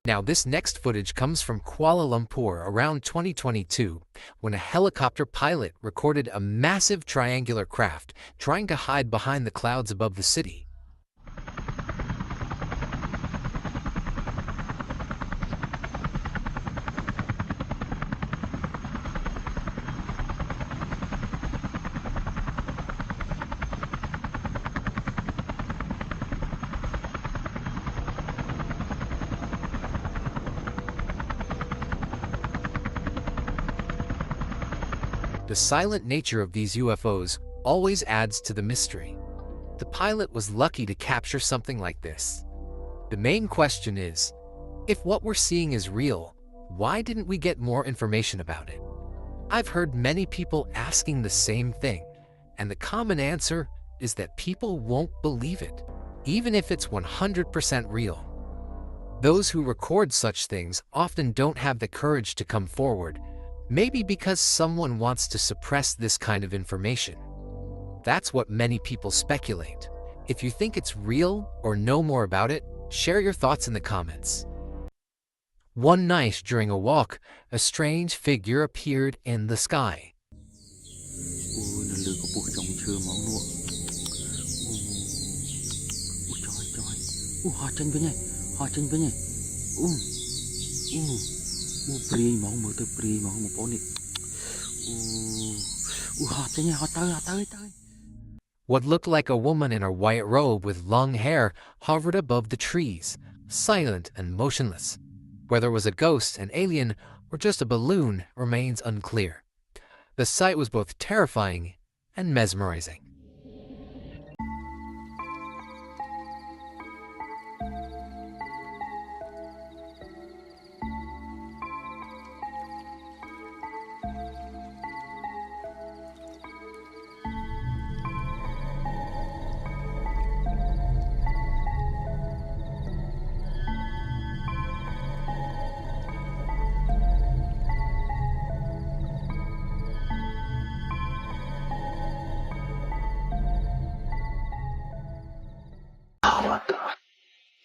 Now, this next footage comes from Kuala Lumpur around 2022, when a helicopter pilot recorded a massive triangular craft trying to hide behind the clouds above the city. The silent nature of these UFOs always adds to the mystery. The pilot was lucky to capture something like this. The main question is, if what we're seeing is real, why didn't we get more information about it? I've heard many people asking the same thing, and the common answer is that people won't believe it, even if it's 100% real. Those who record such things often don't have the courage to come forward, maybe because someone wants to suppress this kind of information. That's what many people speculate. If you think it's real or know more about it, share your thoughts in the comments. One night during a walk, a strange figure appeared in the sky. What looked like a woman in a white robe with long hair hovered above the trees, silent and motionless. Whether it was a ghost, an alien, or just a balloon remains unclear. The sight was both terrifying and mesmerizing.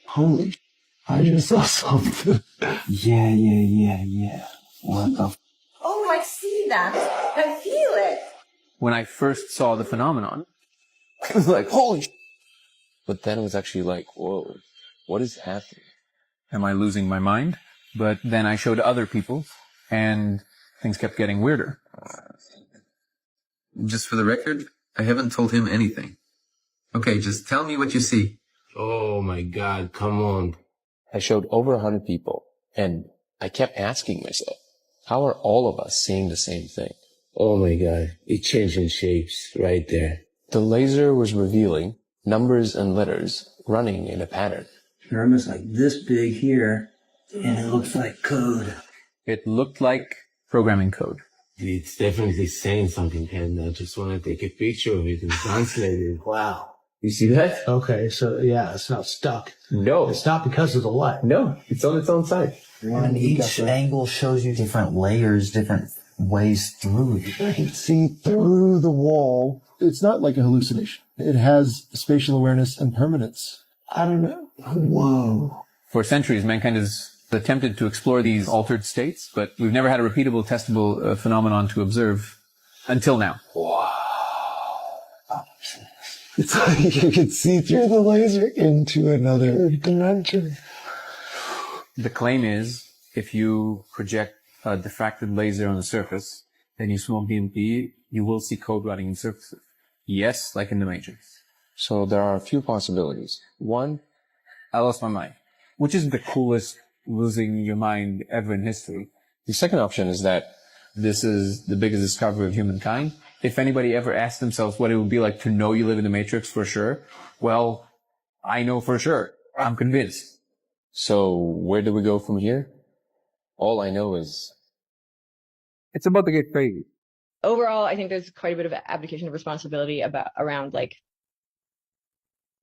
Holy, I just saw something. Yeah. What the? Oh, I see that. I feel it. When I first saw the phenomenon, I was like, holy. But then it was actually like, whoa, what is happening? Am I losing my mind? But then I showed other people, and things kept getting weirder. Just for the record, I haven't told him anything. Okay, just tell me what you see. Oh my God, come on. I showed over 100 people, and I kept asking myself, how are all of us seeing the same thing? Oh my God, it changing shapes right there. The laser was revealing numbers and letters running in a pattern. They're almost like this big here, and it looks like code. It looked like programming code. It's definitely saying something, and I just want to take a picture of it and translate it. Wow. You see that? Okay, so yeah, it's not stuck. No. It's not because of the light. No, it's on its own side. And each angle shows you different layers, different ways through. You can see through the wall. It's not like a hallucination. It has spatial awareness and permanence. I don't know. Whoa. For centuries, mankind has attempted to explore these altered states, but we've never had a repeatable, testable phenomenon to observe until now. Wow. It's like you can see through the laser into another dimension. The claim is, if you project a diffracted laser on the surface, then you smoke DMP, you will see code writing in surfaces. Yes, like in the Matrix. So there are a few possibilities. One, I lost my mind, which is the coolest losing your mind ever in history. The second option is that This is the biggest discovery of humankind. If anybody ever asked themselves what it would be like to know you live in the Matrix for sure, well, I know for sure. I'm convinced. So where do we go from here? All I know is It's about to get crazy. Overall, I think there's quite a bit of abdication of responsibility around like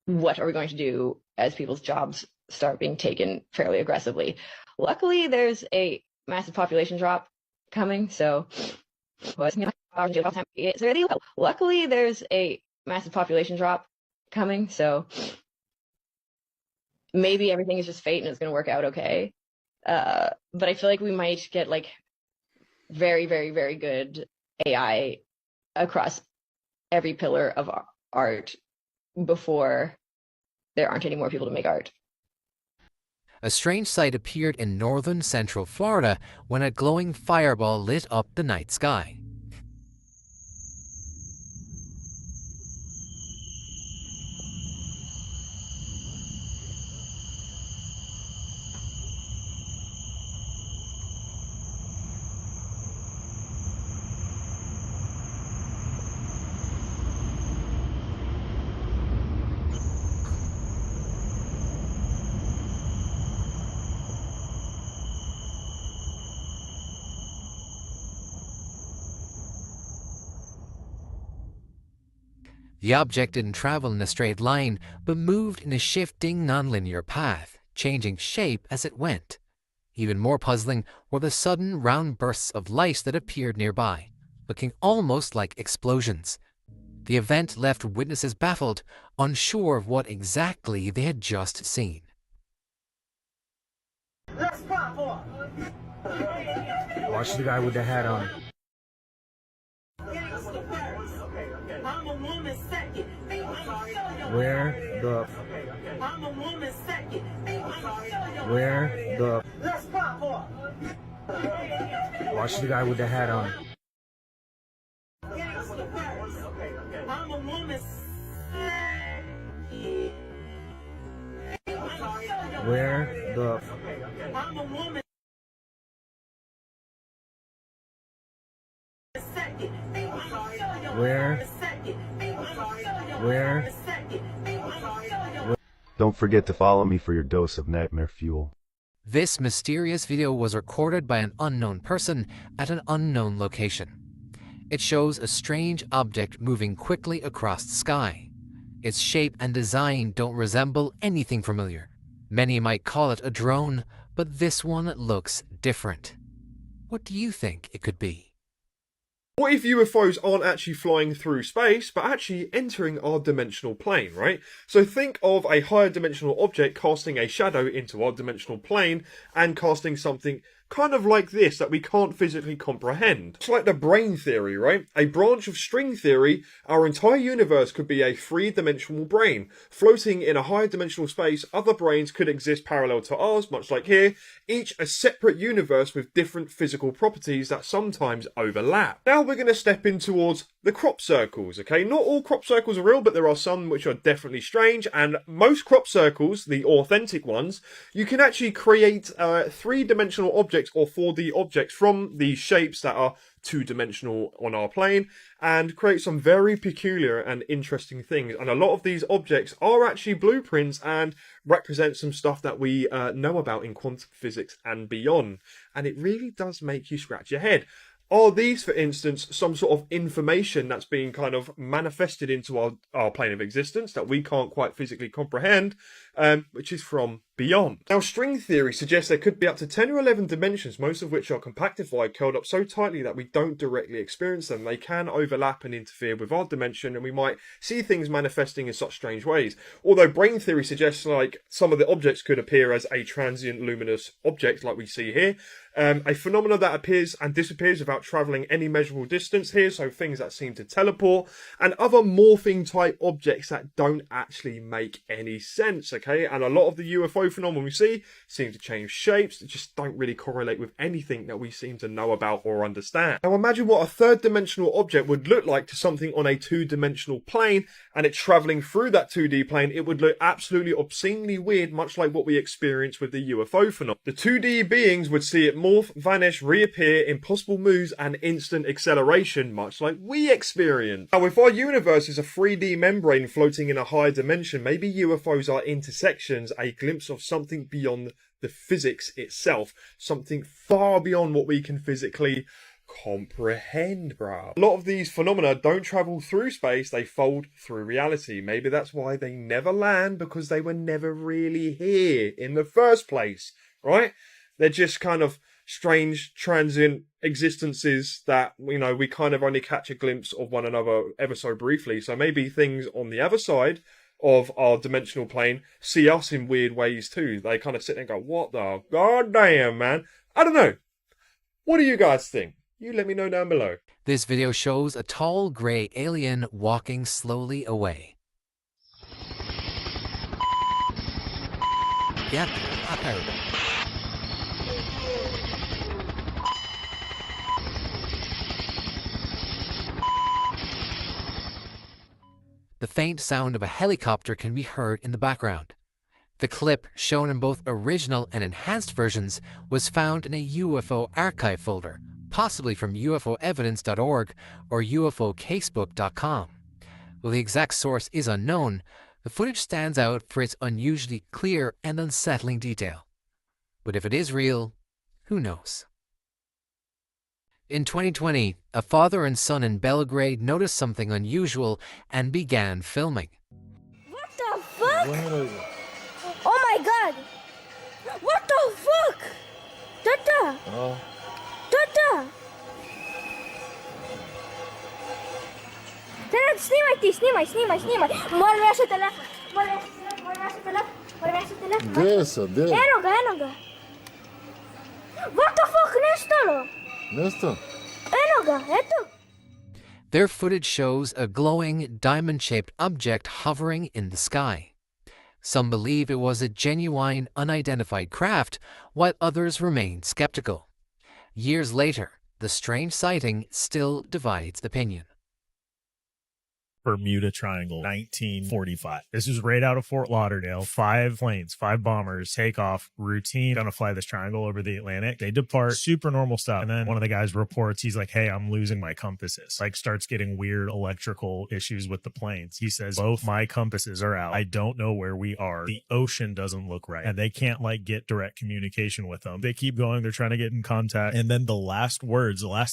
what are we going to do as people's jobs start being taken fairly aggressively. Luckily, there's a massive population drop coming, so luckily there's a massive population drop coming, so maybe everything is just fate and it's going to work out okay. But I feel like we might get like very, very, very good AI across every pillar of art before there aren't any more people to make art. A strange sight appeared in northern central Florida when a glowing fireball lit up the night sky. The object didn't travel in a straight line, but moved in a shifting, nonlinear path, changing shape as it went. Even more puzzling were the sudden round bursts of light that appeared nearby, looking almost like explosions. The event left witnesses baffled, unsure of what exactly they had just seen. Watch the guy with the hat on. Where the Watch the guy with the hat on. Where the Don't forget to follow me for your dose of nightmare fuel. This mysterious video was recorded by an unknown person at an unknown location. It shows a strange object moving quickly across the sky. Its shape and design don't resemble anything familiar. Many might call it a drone, but this one looks different. What do you think it could be? What if UFOs aren't actually flying through space, but actually entering our dimensional plane, right? So think of a higher dimensional object casting a shadow into our dimensional plane and casting something kind of like this that we can't physically comprehend. It's like the brain theory, right? A branch of string theory, our entire universe could be a three-dimensional brain. Floating in a higher dimensional space, other brains could exist parallel to ours, much like here, each a separate universe with different physical properties that sometimes overlap. Now we're going to step in towards the crop circles, okay? Not all crop circles are real, but there are some which are definitely strange, and most crop circles, the authentic ones, you can actually create three-dimensional objects or 4D objects from these shapes that are two-dimensional on our plane and create some very peculiar and interesting things. And a lot of these objects are actually blueprints and represent some stuff that we know about in quantum physics and beyond. And it really does make you scratch your head. Are these, for instance, some sort of information that's being kind of manifested into our plane of existence that we can't quite physically comprehend, which is from beyond? Now, string theory suggests there could be up to 10 or 11 dimensions, most of which are compactified, curled up so tightly that we don't directly experience them. They can overlap and interfere with our dimension, and we might see things manifesting in such strange ways. Although brain theory suggests like some of the objects could appear as a transient luminous object like we see here, a phenomenon that appears and disappears without travelling any measurable distance here, so things that seem to teleport, and other morphing type objects that don't actually make any sense, okay? And a lot of the UFO phenomenon we see seem to change shapes that just don't really correlate with anything that we seem to know about or understand. Now imagine what a third dimensional object would look like to something on a two-dimensional plane, and it's travelling through that 2D plane. It would look absolutely obscenely weird, much like what we experience with the UFO phenomenon. The 2D beings would see it morph, vanish, reappear, impossible moves, and instant acceleration, much like we experience. Now, if our universe is a 3D membrane floating in a higher dimension, maybe UFOs are intersections, a glimpse of something beyond the physics itself, something far beyond what we can physically comprehend, bruh. A lot of these phenomena don't travel through space, they fold through reality. Maybe that's why they never land, because they were never really here in the first place, right? They're just kind of strange, transient existences that, you know, we kind of only catch a glimpse of one another ever so briefly. So maybe things on the other side of our dimensional plane see us in weird ways too. They kind of sit there and go, what the goddamn, man? I don't know. What do you guys think? You let me know down below. This video shows a tall gray alien walking slowly away. Yeah, I heard it. The faint sound of a helicopter can be heard in the background. The clip, shown in both original and enhanced versions, was found in a UFO archive folder, possibly from ufoevidence.org or ufocasebook.com. While the exact source is unknown, the footage stands out for its unusually clear and unsettling detail. But if it is real, who knows? In 2020, a father and son in Belgrade noticed something unusual and began filming. What the fuck? Oh my god! What the fuck? Tata! Tata! Tara, snimaj! Moram ja sa telefon. Gde sa? Eno ga. What the fuck, nestalo? Nesta? Eno ga, eto. Their footage shows a glowing, diamond-shaped object hovering in the sky. Some believe it was a genuine, unidentified craft, while others remain skeptical. Years later, the strange sighting still divides opinion. Bermuda Triangle, 1945. This is right out of Fort Lauderdale. 5 planes, 5 bombers take off, routine, gonna fly this triangle over the Atlantic. They depart, super normal stuff. And then one of the guys reports, he's like, hey, I'm losing my compasses. Like, starts getting weird electrical issues with the planes. He says, both my compasses are out. I don't know where we are. The ocean doesn't look right. And they can't like get direct communication with them. They keep going. They're trying to get in contact. And then the last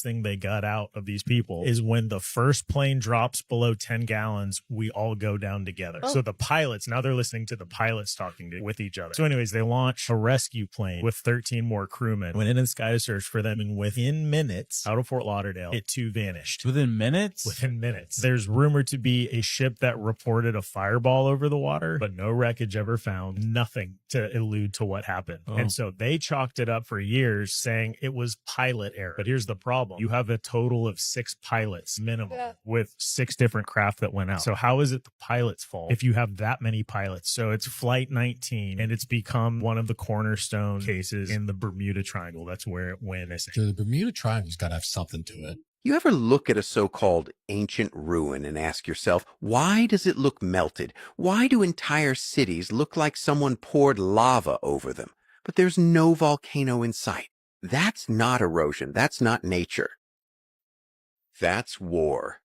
thing they got out of these people is when the first plane drops below 10 gallons, we all go down together. So the pilots, now they're listening to the pilots talking with each other. So anyways, they launch a rescue plane with 13 more crewmen, went in the sky to search for them, and within minutes, out of Fort Lauderdale, it too vanished. Within minutes? Within minutes. There's rumored to be a ship that reported a fireball over the water, but no wreckage ever found, nothing to allude to what happened. And so they chalked it up for years, saying it was pilot error. But here's the problem. You have a total of 6 pilots minimum with 6 different craft that went out. So how is it the pilot's fault if you have that many pilots? So it's Flight 19, and it's become one of the cornerstone cases in the Bermuda Triangle. That's where it went missing. So the Bermuda Triangle's got to have something to it. You ever look at a so-called ancient ruin and ask yourself, why does it look melted? Why do entire cities look like someone poured lava over them? But there's no volcano in sight. That's not erosion. That's not nature. That's war.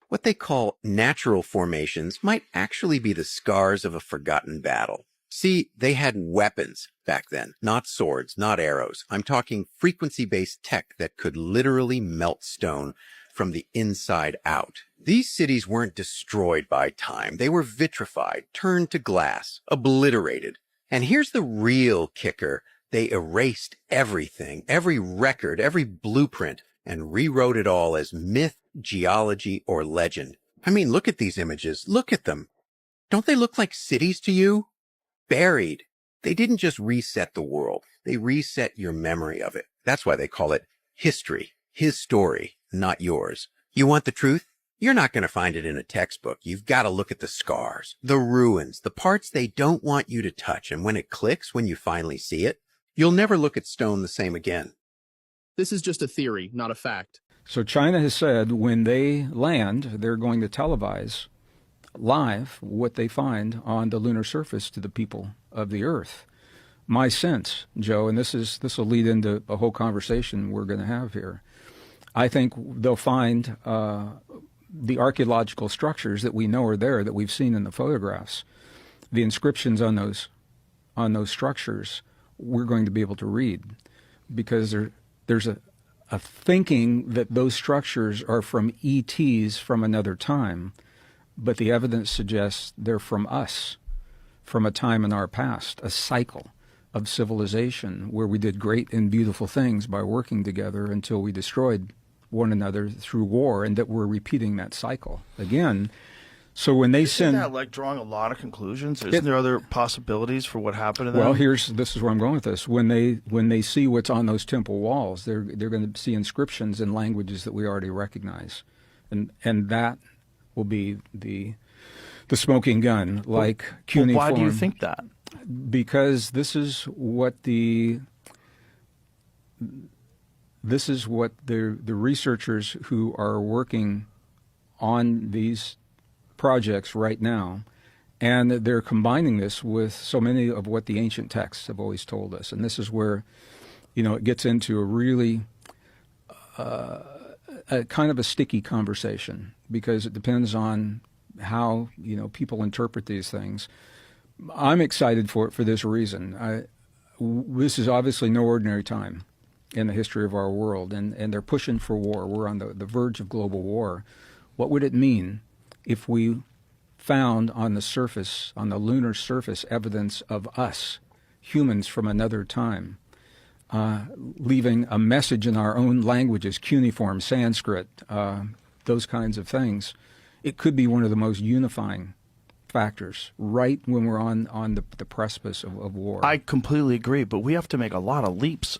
What they call natural formations might actually be the scars of a forgotten battle. See, they had weapons back then, not swords, not arrows. I'm talking frequency-based tech that could literally melt stone from the inside out. These cities weren't destroyed by time. They were vitrified, turned to glass, obliterated. And here's the real kicker. They erased everything, every record, every blueprint, and rewrote it all as myth, geology, or legend. I mean, look at these images. Look at them. Don't they look like cities to you? Buried. They didn't just reset the world. They reset your memory of it. That's why they call it history. His story, not yours. You want the truth? You're not going to find it in a textbook. You've got to look at the scars, the ruins, the parts they don't want you to touch. And when it clicks, when you finally see it, you'll never look at stone the same again. This is just a theory, not a fact. So China has said when they land, they're going to televise live what they find on the lunar surface to the people of the Earth. My sense, Joe, and this will lead into a whole conversation we're going to have here. I think they'll find the archaeological structures that we know are there, that we've seen in the photographs. The inscriptions on those structures, we're going to be able to read, because there's a thinking that those structures are from ETs from another time, but the evidence suggests they're from us, from a time in our past, a cycle of civilization where we did great and beautiful things by working together until we destroyed one another through war, and that we're repeating that cycle. Again, So when they Isn't send, that like drawing a lot of conclusions? Isn't there other possibilities for what happened to them? well, this is where I'm going with this. When they see what's on those temple walls, they're going to see inscriptions in languages that we already recognize, and that will be the smoking gun, like cuneiform. Why do you think that? Because this is what the researchers who are working on these projects right now, and they're combining this with so many of what the ancient texts have always told us. And this is where, it gets into a really a kind of a sticky conversation, because it depends on how, people interpret these things. I'm excited for it for this reason. This is obviously no ordinary time in the history of our world, and they're pushing for war. We're on the verge of global war. What would it mean if we found on the surface, on the lunar surface, evidence of us, humans from another time, leaving a message in our own languages, cuneiform, Sanskrit, those kinds of things? It could be one of the most unifying factors right when we're on the precipice of war. I completely agree, but we have to make a lot of leaps.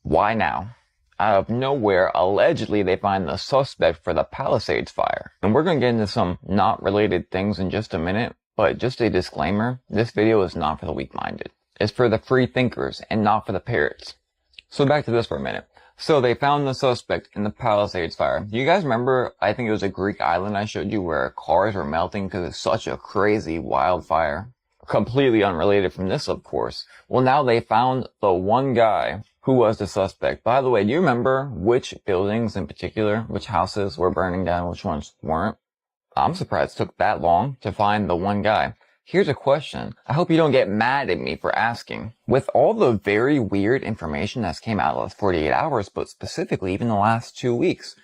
Why now? Out of nowhere, allegedly they find the suspect for the Palisades fire. And we're going to get into some not related things in just a minute, but just a disclaimer, this video is not for the weak-minded. It's for the free thinkers and not for the parrots. So back to this for a minute. So they found the suspect in the Palisades fire. Do you guys remember, I think it was a Greek island I showed you where cars were melting because it's such a crazy wildfire? Completely unrelated from this, of course. Well, now they found the one guy who was the suspect. By the way, do you remember which buildings in particular, which houses were burning down, which ones weren't? I'm surprised it took that long to find the one guy. Here's a question. I hope you don't get mad at me for asking. With all the very weird information that's came out the last 48 hours, but specifically even the last 2 weeks,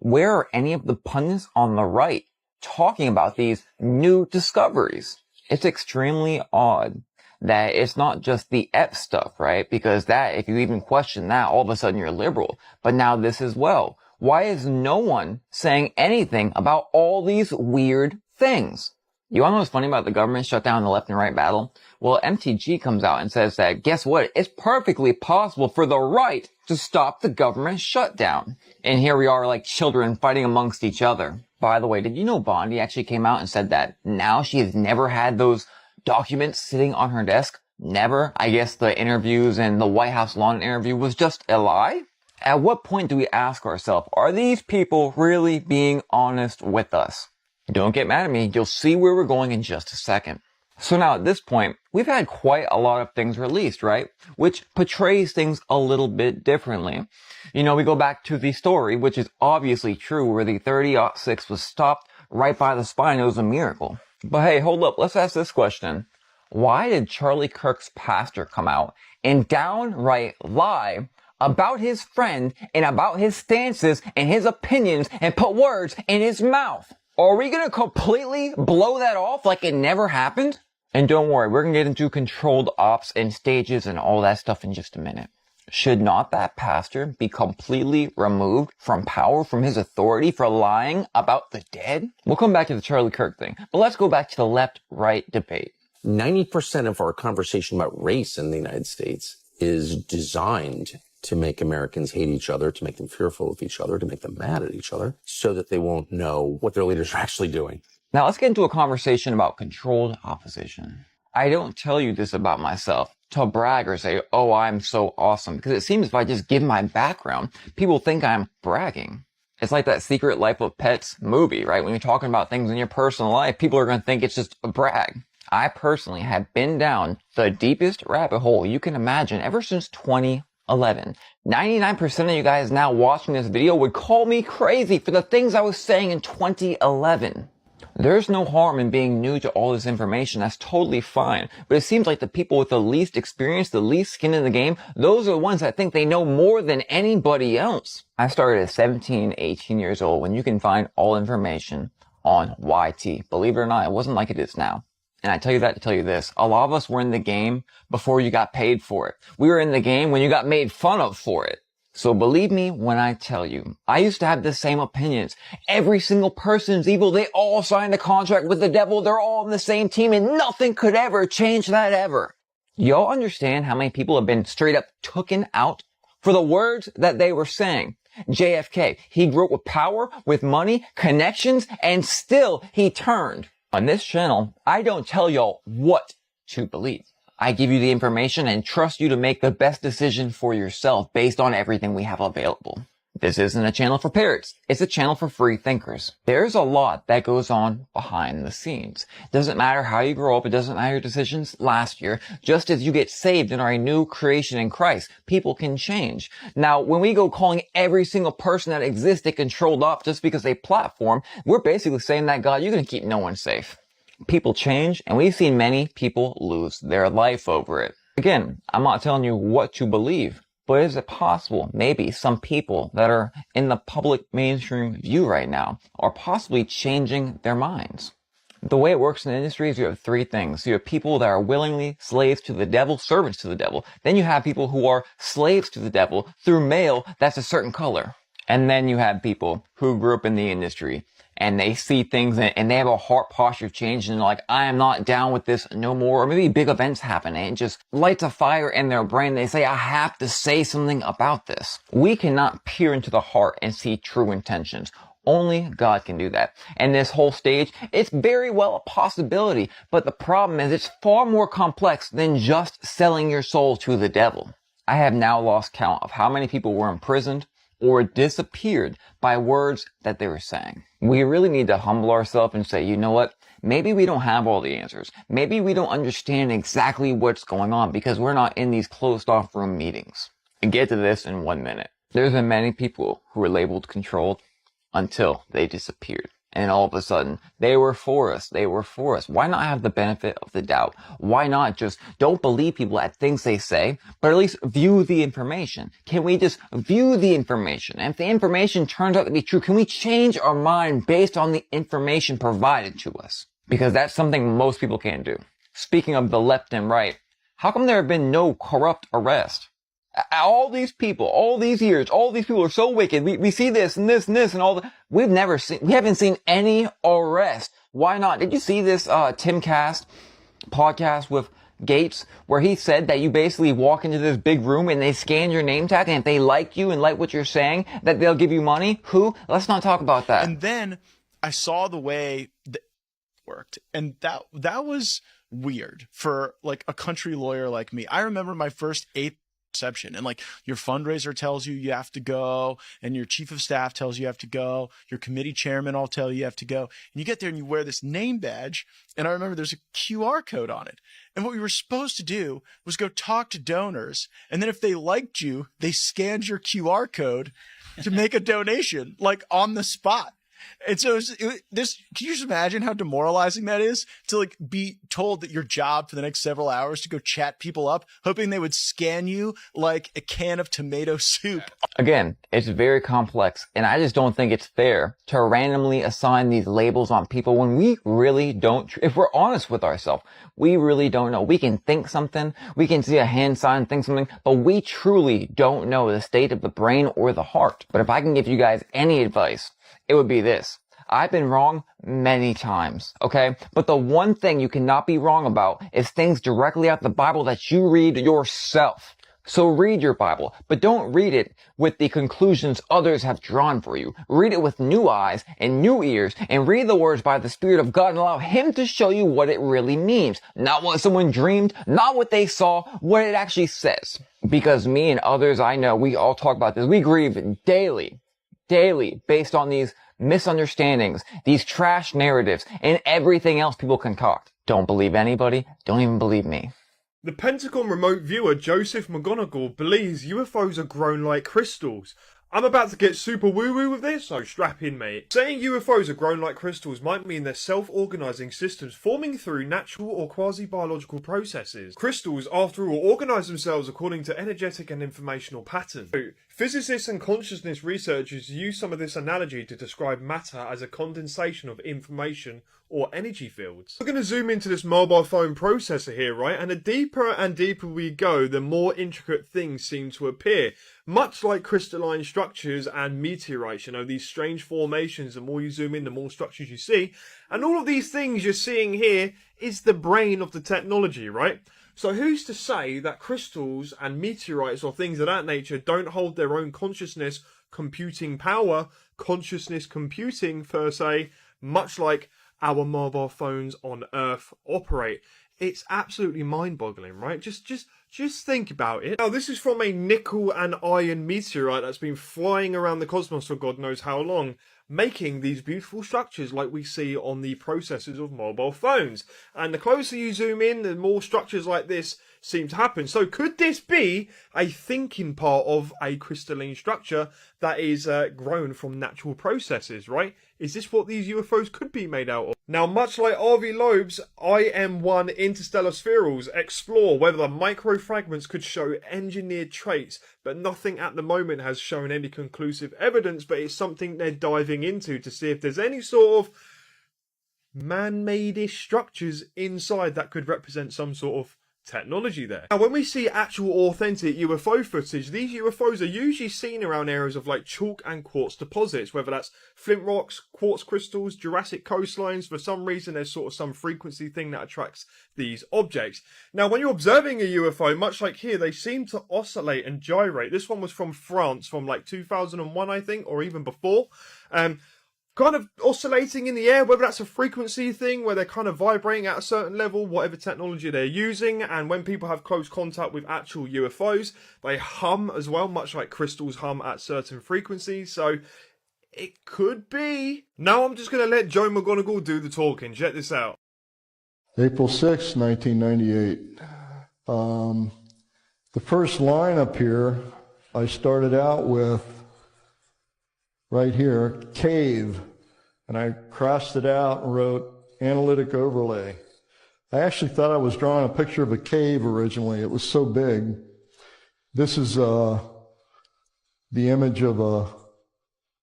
where are any of the pundits on the right talking about these new discoveries? It's extremely odd that it's not just the Ep stuff, right? Because that, if you even question that, all of a sudden you're liberal. But now this as well. Why is no one saying anything about all these weird things? You all know what's funny about the government shutdown and the left and right battle? Well, MTG comes out and says that, guess what? It's perfectly possible for the right to stop the government shutdown. And here we are like children fighting amongst each other. By the way, did you know Bondi actually came out and said that now she has never had those documents sitting on her desk? Never. I guess the interviews and the White House lawn interview was just a lie? At what point do we ask ourselves, are these people really being honest with us? Don't get mad at me. You'll see where we're going in just a second. So now at this point, we've had quite a lot of things released, right? Which portrays things a little bit differently. We go back to the story, which is obviously true, where the 30-06 was stopped right by the spine. It was a miracle. But hey, hold up. Let's ask this question. Why did Charlie Kirk's pastor come out and downright lie about his friend and about his stances and his opinions and put words in his mouth? Are we going to completely blow that off like it never happened? And don't worry, we're going to get into controlled ops and stages and all that stuff in just a minute. Should not that pastor be completely removed from power, from his authority for lying about the dead? We'll come back to the Charlie Kirk thing, but let's go back to the left-right debate. 90% of our conversation about race in the United States is designed to make Americans hate each other, to make them fearful of each other, to make them mad at each other, so that they won't know what their leaders are actually doing. Now let's get into a conversation about controlled opposition. I don't tell you this about myself to brag or say, oh, I'm so awesome, because it seems if I just give my background, people think I'm bragging. It's like that Secret Life of Pets movie, right? When you're talking about things in your personal life, people are going to think it's just a brag. I personally have been down the deepest rabbit hole you can imagine ever since 2011. 2011. 99% of you guys now watching this video would call me crazy for the things I was saying in 2011. There's no harm in being new to all this information. That's totally fine. But it seems like the people with the least experience, the least skin in the game, those are the ones that think they know more than anybody else. I started at 17, 18 years old when you can find all information on YT. Believe it or not, it wasn't like it is now. And I tell you that to tell you this. A lot of us were in the game before you got paid for it. We were in the game when you got made fun of for it. So believe me when I tell you, I used to have the same opinions. Every single person's evil. They all signed a contract with the devil. They're all on the same team and nothing could ever change that ever. Y'all understand how many people have been straight up tooken out for the words that they were saying? JFK, he grew up with power, with money, connections, and still he turned. On this channel, I don't tell y'all what to believe. I give you the information and trust you to make the best decision for yourself based on everything we have available. This isn't a channel for parrots. It's a channel for free thinkers. There's a lot that goes on behind the scenes. It doesn't matter how you grow up. It doesn't matter your decisions last year. Just as you get saved and are a new creation in Christ, people can change. Now, when we go calling every single person that existed controlled up just because they platform, we're basically saying that, God, you're going to keep no one safe. People change, and we've seen many people lose their life over it. Again, I'm not telling you what to believe, but is it possible maybe some people that are in the public mainstream view right now are possibly changing their minds? The way it works in the industry is you have three things. You have people that are willingly slaves to the devil, servants to the devil. Then you have people who are slaves to the devil through mail that's a certain color. And then you have people who grew up in the industry and they see things and they have a heart posture change and they're like, I am not down with this no more. Or maybe big events happen and it just lights a fire in their brain. They say, I have to say something about this. We cannot peer into the heart and see true intentions. Only God can do that. And this whole stage, it's very well a possibility. But the problem is it's far more complex than just selling your soul to the devil. I have now lost count of how many people were imprisoned or disappeared by words that they were saying. We really need to humble ourselves and say, you know what? Maybe we don't have all the answers. Maybe we don't understand exactly what's going on because we're not in these closed off room meetings. And get to this in 1 minute. There's been many people who were labeled controlled until they disappeared. And all of a sudden, they were for us. They were for us. Why not have the benefit of the doubt? Why not just don't believe people at things they say, but at least view the information? Can we just view the information? And if the information turns out to be true, can we change our mind based on the information provided to us? Because that's something most people can't do. Speaking of the left and right, how come there have been no corrupt arrest? All these people, all these years, all these people are so wicked. We see this and this and this and all that. We haven't seen any arrest. Why not? Did you see this Timcast podcast with Gates where he said that you basically walk into this big room and they scan your name tag and if they like you and like what you're saying, that they'll give you money? Who? Let's not talk about that. And then I saw the way that worked, and that was weird for like a country lawyer like me. I remember my first 8th reception, and like your fundraiser tells you have to go, and your chief of staff tells you have to go, your committee chairman all tell you have to go, and you get there and you wear this name badge, and I remember there's a QR code on it, and what we were supposed to do was go talk to donors, and then if they liked you, they scanned your QR code to make a donation like on the spot. And so can you just imagine how demoralizing that is to like be told that your job for the next several hours to go chat people up, hoping they would scan you like a can of tomato soup. Again, it's very complex, and I just don't think it's fair to randomly assign these labels on people when we really don't. If we're honest with ourselves, we really don't know. We can think something, we can see a hand sign, think something, but we truly don't know the state of the brain or the heart. But if I can give you guys any advice, it would be this. I've been wrong many times, okay? But the one thing you cannot be wrong about is things directly out of the Bible that you read yourself. So read your Bible, but don't read it with the conclusions others have drawn for you. Read it with new eyes and new ears, and read the words by the Spirit of God and allow Him to show you what it really means. Not what someone dreamed, not what they saw, what it actually says. Because me and others I know, we all talk about this. We grieve daily based on these misunderstandings, these trash narratives, and everything else people concoct. Don't believe anybody. Don't even believe me. The Pentagon remote viewer Joseph McGonigal believes UFOs are grown like crystals. I'm about to get super woo-woo with this, so strap in, mate. Saying UFOs are grown like crystals might mean they're self-organising systems forming through natural or quasi-biological processes. Crystals, after all, organise themselves according to energetic and informational patterns. So, physicists and consciousness researchers use some of this analogy to describe matter as a condensation of information or energy fields. We're going to zoom into this mobile phone processor here, right? And the deeper and deeper we go, the more intricate things seem to appear. Much like crystalline structures and meteorites, you know, these strange formations, the more you zoom in, the more structures you see. And all of these things you're seeing here is the brain of the technology, right? So who's to say that crystals and meteorites or things of that nature don't hold their own consciousness computing power, consciousness computing per se, much like our mobile phones on Earth operate? It's absolutely mind-boggling, right? Just think about it. Now, this is from a nickel and iron meteorite that's been flying around the cosmos for God knows how long, making these beautiful structures like we see on the processors of mobile phones. And the closer you zoom in, the more structures like this seem to happen. So could this be a thinking part of a crystalline structure that is grown from natural processes, right? Is this what these UFOs could be made out of? Now, much like R.V. Loeb's IM-1 interstellar spherals explore whether the microfragments could show engineered traits, but nothing at the moment has shown any conclusive evidence, but it's something they're diving into to see if there's any sort of man-made-ish structures inside that could represent some sort of technology there. Now, when we see actual authentic UFO footage, these UFOs are usually seen around areas of like chalk and quartz deposits, whether that's flint rocks, quartz crystals, Jurassic coastlines. For some reason, there's sort of some frequency thing that attracts these objects. Now, when you're observing a UFO, much like here, they seem to oscillate and gyrate. This one was from France from like 2001, I think, or even before. Kind of oscillating in the air, whether that's a frequency thing where they're kind of vibrating at a certain level, whatever technology they're using. And when people have close contact with actual UFOs, they hum as well, much like crystals hum at certain frequencies. So it could be. Now I'm just going to let Joe McGonigal do the talking. Check this out. April 6, 1998. The first line up here, I started out with right here, cave, and I crossed it out and wrote analytic overlay. I actually thought I was drawing a picture of a cave originally. It was so big. This is the image of a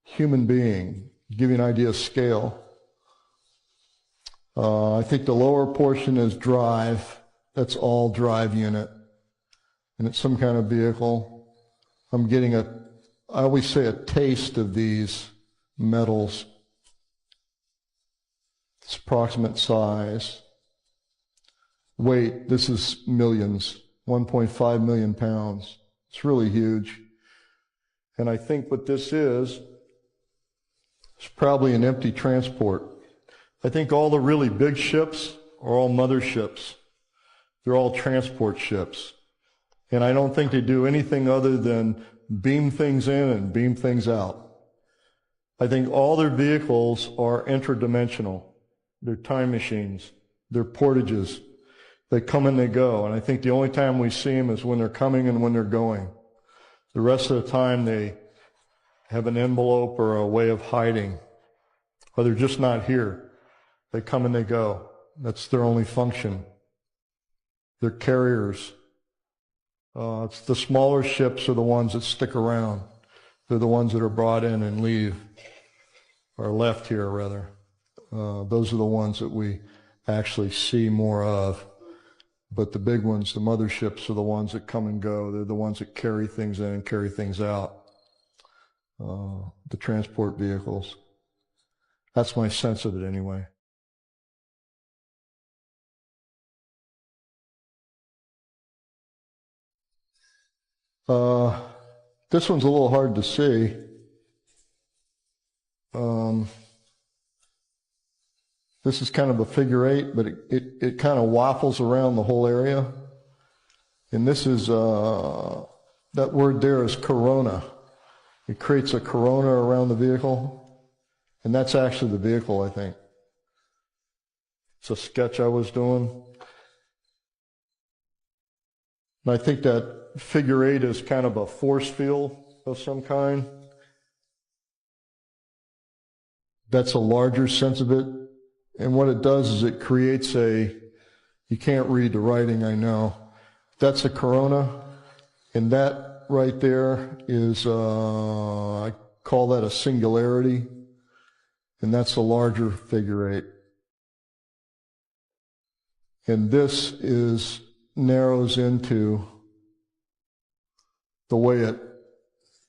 human being, to give you an idea of scale. I think the lower portion is drive. That's all drive unit. And it's some kind of vehicle. I'm getting I always say a taste of these metals. It's approximate size. Weight, this is millions, 1.5 million pounds. It's really huge. And I think what this is probably an empty transport. I think all the really big ships are all motherships. They're all transport ships. And I don't think they do anything other than beam things in and beam things out. I think all their vehicles are interdimensional. They're time machines. They're portages. They come and they go. And I think the only time we see them is when they're coming and when they're going. The rest of the time they have an envelope or a way of hiding. Or they're just not here. They come and they go. That's their only function. They're carriers. It's the smaller ships are the ones that stick around. They're the ones that are brought in and leave, or left here rather. Those are the ones that we actually see more of. But the big ones, the motherships, are the ones that come and go. They're the ones that carry things in and carry things out. The transport vehicles. That's my sense of it anyway. This one's a little hard to see. This is kind of a figure eight, but it kind of waffles around the whole area. And this is, that word there is corona. It creates a corona around the vehicle. And that's actually the vehicle, I think. It's a sketch I was doing. And I think that figure 8 is kind of a force field of some kind. That's a larger sense of it. And what it does is it creates you can't read the writing, I know. That's a corona. And that right there is, I call that a singularity. And that's a larger figure 8. And this narrows into the way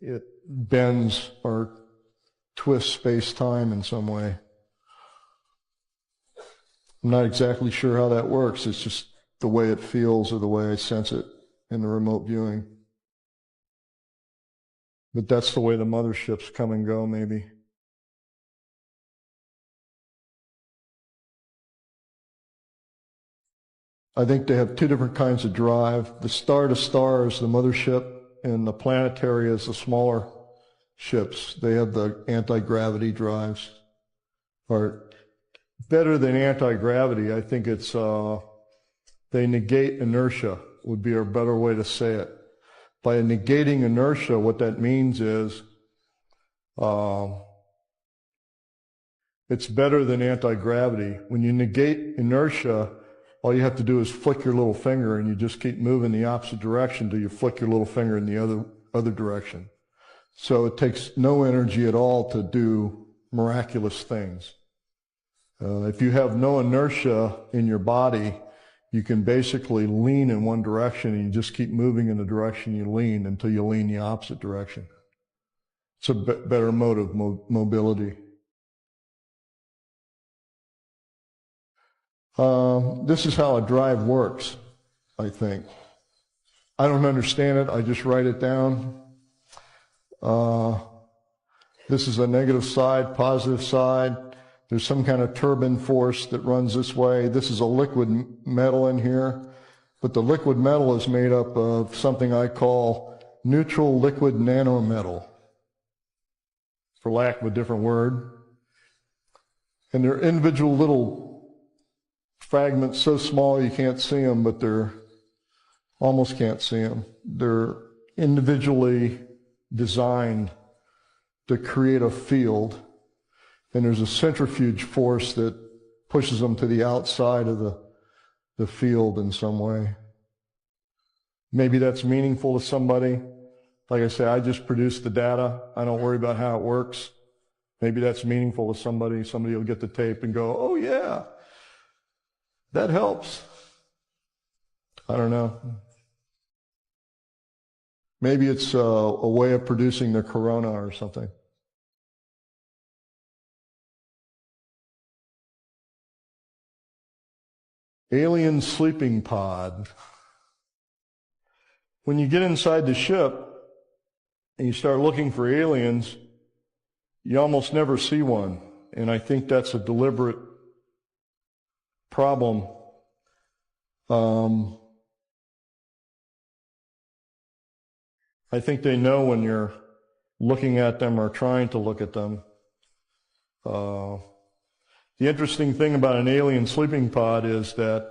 it bends or twists space-time in some way. I'm not exactly sure how that works. It's just the way it feels or the way I sense it in the remote viewing. But that's the way the motherships come and go, maybe. I think they have two different kinds of drive. The star-to-star is the mothership, and the planetary is the smaller ships. They have the anti-gravity drives. Or better than anti-gravity, I think it's they negate inertia, would be a better way to say it. By negating inertia, what that means is it's better than anti-gravity. When you negate inertia, all you have to do is flick your little finger, and you just keep moving the opposite direction till you flick your little finger in the other direction. So it takes no energy at all to do miraculous things. If you have no inertia in your body, you can basically lean in one direction, and you just keep moving in the direction you lean until you lean the opposite direction. It's a better mode of mobility. This is how a drive works, I think. I don't understand it. I just write it down. This is a negative side, positive side. There's some kind of turbine force that runs this way. This is a liquid metal in here, but the liquid metal is made up of something I call neutral liquid nanometal, for lack of a different word. And they're individual little fragments so small you can't see them, but they're almost can't see them. They're individually designed to create a field. And there's a centrifuge force that pushes them to the outside of the field in some way. Maybe that's meaningful to somebody. Like I say, I just produce the data. I don't worry about how it works. Maybe that's meaningful to somebody. Somebody will get the tape and go, oh yeah, that helps. I don't know. Maybe it's a way of producing the corona or something. Alien sleeping pod. When you get inside the ship and you start looking for aliens, you almost never see one. And I think that's a deliberate problem. I think they know when you're looking at them or trying to look at them. The interesting thing about an alien sleeping pod is that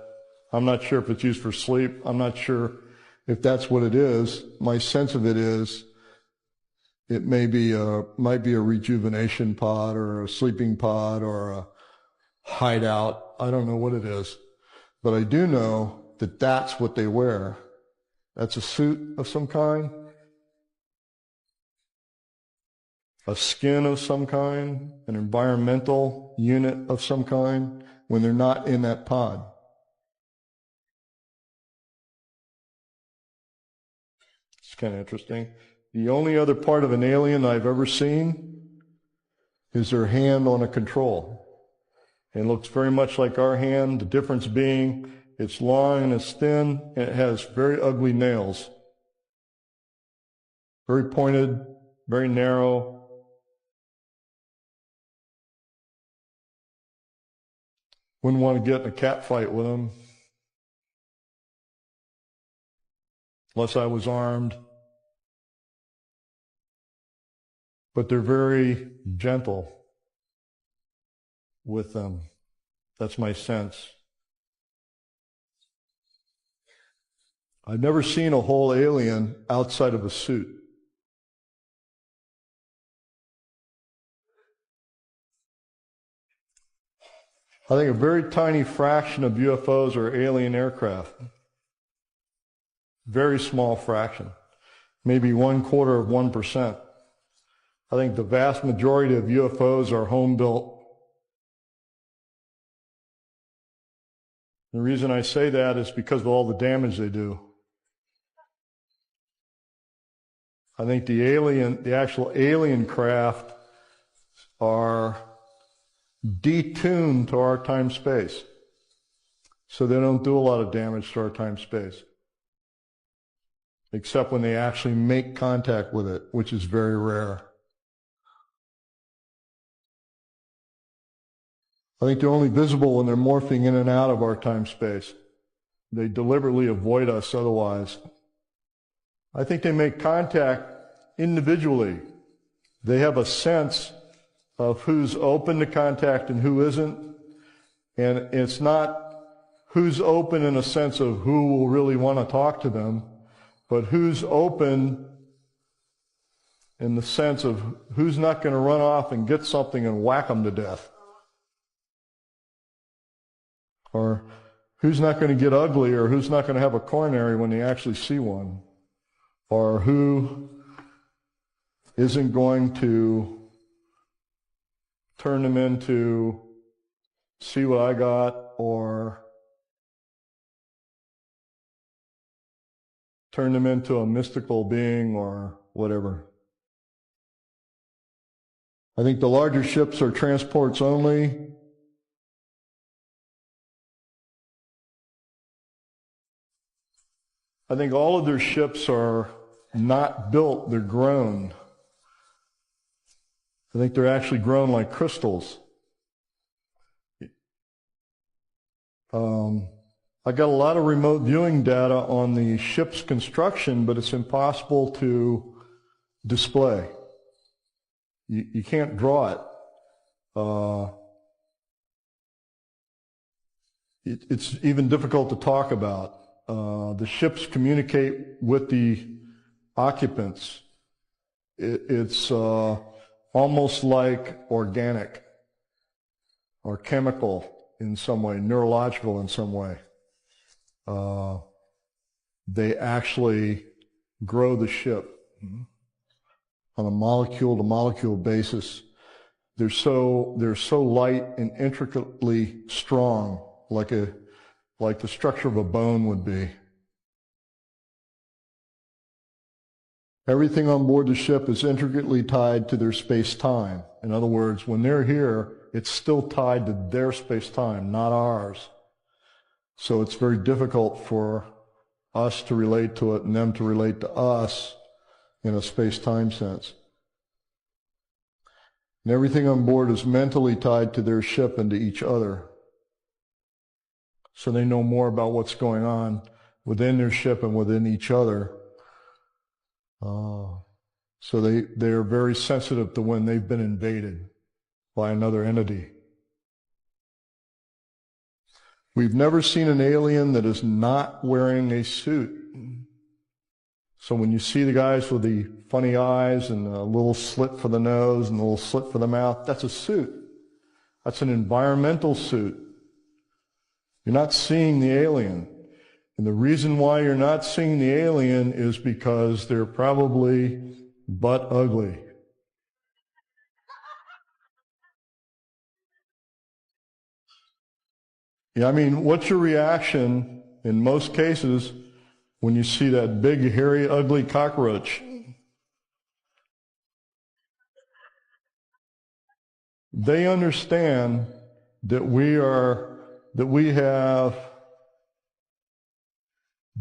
I'm not sure if it's used for sleep. I'm not sure if that's what it is. My sense of it is it might be a rejuvenation pod or a sleeping pod or a hideout. I don't know what it is. But I do know that that's what they wear. That's a suit of some kind, a skin of some kind, an environmental unit of some kind when they're not in that pod. It's kind of interesting. The only other part of an alien I've ever seen is their hand on a control. It looks very much like our hand, the difference being it's long and it's thin, and it has very ugly nails. Very pointed, very narrow. Wouldn't want to get in a cat fight with them unless I was armed. But they're very gentle with them. That's my sense. I've never seen a whole alien outside of a suit. I think a very tiny fraction of UFOs are alien aircraft. Very small fraction. Maybe 0.25%. I think the vast majority of UFOs are home-built. The reason I say that is because of all the damage they do. I think the actual alien craft are detuned to our time-space. So they don't do a lot of damage to our time-space. Except when they actually make contact with it, which is very rare. I think they're only visible when they're morphing in and out of our time-space. They deliberately avoid us otherwise. I think they make contact individually. They have a sense of who's open to contact and who isn't. And it's not who's open in a sense of who will really want to talk to them, but who's open in the sense of who's not going to run off and get something and whack them to death. Or who's not going to get ugly, or who's not going to have a coronary when they actually see one. Or who isn't going to turn them into see what I got, or turn them into a mystical being or whatever. I think the larger ships are transports only. I think all of their ships are not built, they're grown. I think they're actually grown like crystals. I got a lot of remote viewing data on the ship's construction, but it's impossible to display. You can't draw it. It's even difficult to talk about. The ships communicate with the occupants. It's almost like organic or chemical in some way, neurological in some way. They actually grow the ship on a molecule-to-molecule basis. They're so light and intricately strong, like the structure of a bone would be. Everything on board the ship is intricately tied to their space-time. In other words, when they're here, it's still tied to their space-time, not ours. So it's very difficult for us to relate to it and them to relate to us in a space-time sense. And everything on board is mentally tied to their ship and to each other. So they know more about what's going on within their ship and within each other. So they're very sensitive to when they've been invaded by another entity. We've never seen an alien that is not wearing a suit. So when you see the guys with the funny eyes and a little slit for the nose and a little slit for the mouth, that's a suit. That's an environmental suit. You're not seeing the alien. And the reason why you're not seeing the alien is because they're probably butt ugly. Yeah, I mean, what's your reaction in most cases when you see that big, hairy, ugly cockroach? They understand that we have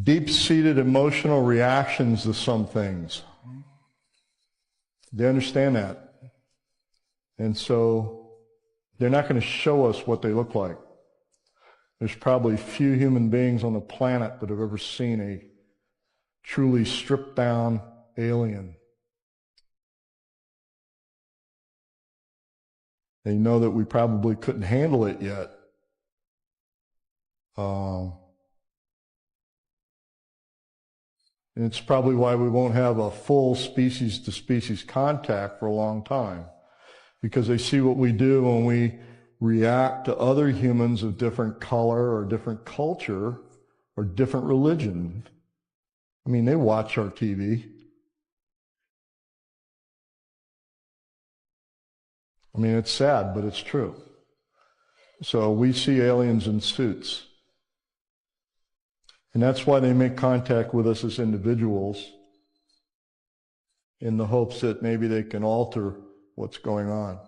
deep-seated emotional reactions to some things. They understand that. And so they're not going to show us what they look like. There's probably few human beings on the planet that have ever seen a truly stripped-down alien. They know that we probably couldn't handle it yet. And it's probably why we won't have a full species-to-species contact for a long time, because they see what we do when we react to other humans of different color or different culture or different religion. I mean, they watch our TV. I mean, it's sad, but it's true. So we see aliens in suits. And that's why they make contact with us as individuals, in the hopes that maybe they can alter what's going on.